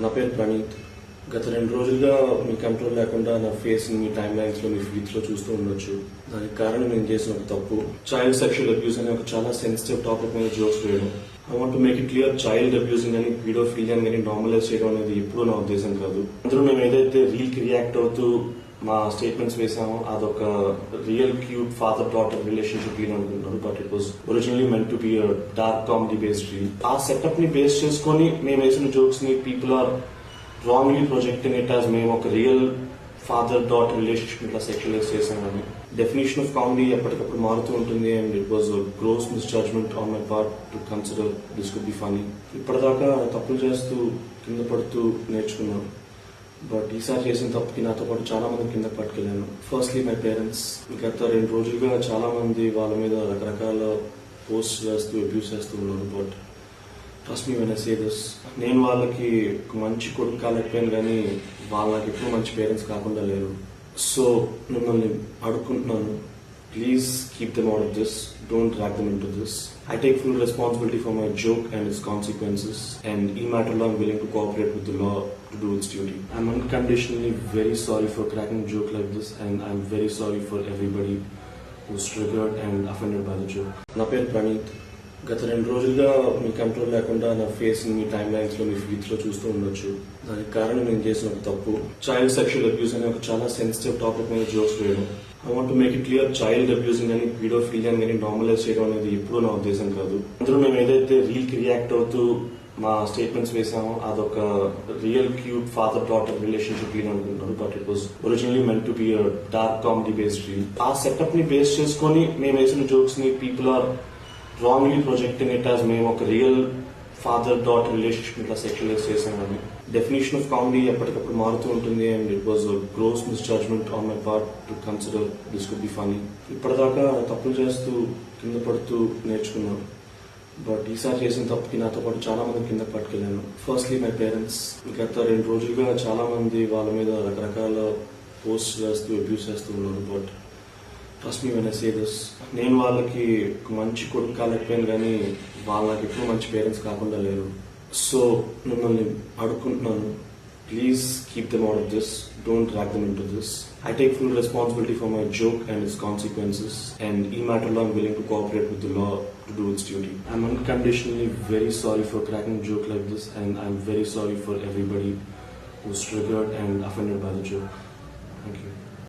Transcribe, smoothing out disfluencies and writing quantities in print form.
నా పేరు ప్రణీత్. గత 2 రోజులుగా మీ కంట్రోల్ లేకుండా నా ఫేస్ మీ టైమ్ లైన్స్ లో మీ ఫీడ్స్ లో చూస్తూ ఉండొచ్చు. దానికి కారణం నేను చేసిన ఒక తప్పు, చైల్డ్ సెక్షువల్ అబ్యూస్ అనే ఒక చాలా సెన్సిటివ్ టాపిక్ మీద జోక్స్ వేయడం. I want to make it clear, child abusing అని పీడోఫిలియా అని నార్మలైజ్ చేయడం అనేది ఎప్పుడూ నా ఉద్దేశం కాదు. అందులో మేము ఏదైతే రీల్ కి రియాక్ట్ అవుతూ మా స్టేట్మెంట్స్ వేసామో అదొక real cute father daughter relationship అనుకుంటున్నారు, but it was originally meant to be dark comedy based reel. ఆ సెటప్ ని బేస్ చేసుకొని మేము వేసిన జోక్స్ ని people are wrongly projecting it as మేము ఒక రియల్ ఫాదర్ డాటర్ రిలేషన్షిప్ ఇట్లా సెక్షువలైజ్ చేసామని. డెఫినేషన్ ఆఫ్ కామెడీ ఎప్పటికప్పుడు మారుతూ ఉంటుంది, and it was gross misjudgement on my part to consider this could be funny. ఇప్పటిదాకా తప్పులు చేస్తూ కింద పడుతూ నేర్చుకున్నాను, బట్ ఈసారి చేసిన తప్పుకి నాతో పాటు చాలా మంది కింద పట్టుకెళ్ళాను. Firstly my parents. గత 2 రోజులుగా చాలా మంది వాళ్ళ మీద రకరకాల పోస్ట్ చేస్తూ అబ్యూస్ చేస్తూ ఉన్నారు, but trust me when I say this, నేను వాళ్ళకి ఒక మంచి కొడుకు కాలేకపోయాను, కానీ వాళ్ళకి ఎప్పుడు మంచి పేరెంట్స్ కాకుండా లేరు. సో మిమ్మల్ని అడుక్కుంటున్నాను, please keep them out of this, don't drag them into this. I take full responsibility for my joke and its consequences, and in matter I'm willing to cooperate with the law to do its duty. I'm unconditionally very sorry for cracking a joke like this, and I'm very sorry for everybody who's triggered and offended by the joke. నా పేరు ప్రణీత్. గత 2 రోజులుగా మీ control లేకుండా నా face మీ time lines లో మీ feeds లో చూస్తూ ఉండొచ్చు. దానికి కారణం నేను చేసిన ఒక తప్పు, చైల్డ్ సెక్షువల్ అబ్యూస్ అనే ఒక చాలా సెన్సిటివ్ టాపిక్ మీద జోక్స్ వేయడం. I want to make it clear, child abusing అని పీడోఫిలియా అని నార్మలైజ్ చేయడం అనేది ఎప్పుడూ నా ఉద్దేశం కాదు. అందులో మేము ఏదైతే రీల్ కి రియాక్ట్ అవుతూ మా స్టేట్మెంట్స్ వేసామో అదొక real cute father daughter relationship అనుకుంటున్నారు, but it was originally meant to be dark comedy based reel. ఆ సెటప్ ని బేస్ చేసుకొని మేము వేసిన జోక్స్ ని people are wrongly projecting it as మేము ఒక రియల్ ఫాదర్ డాటర్ రిలేషన్షిప్ ఇట్లా సెక్షువలైజ్ చేసామని. డెఫినేషన్ ఆఫ్ కామెడీ ఎప్పటికప్పుడు మారుతూ ఉంటుంది, and it was gross misjudgement on my part to consider this could be funny. ఇప్పటిదాకా తప్పులు చేస్తూ కింద పడుతూ నేర్చుకున్నాను, బట్ ఈసారి చేసిన తప్పుకి నాతో పాటు చాలా మంది కింద పట్టుకెళ్ళాను. Firstly my parents. గత 2 రోజులుగా చాలా మంది వాళ్ళ మీద రకరకాల పోస్ట్ చేస్తూ అబ్యూస్ చేస్తూ ఉన్నారు, but trust me when I say this, నేను వాళ్ళకి ఒక మంచి కొడుకు కాలేకపోయాను, కానీ వాళ్ళకి ఎప్పుడు మంచి పేరెంట్స్ కాకుండా లేరు. సో మిమ్మల్ని అడుక్కుంటున్నాను, please keep them out of this, don't drag them into this. I take full responsibility for my joke and its consequences, and in matter I'm willing to cooperate with the law to do its duty. I'm unconditionally very sorry for cracking a joke like this, and I'm very sorry for everybody who's triggered and offended by the joke. Thank you.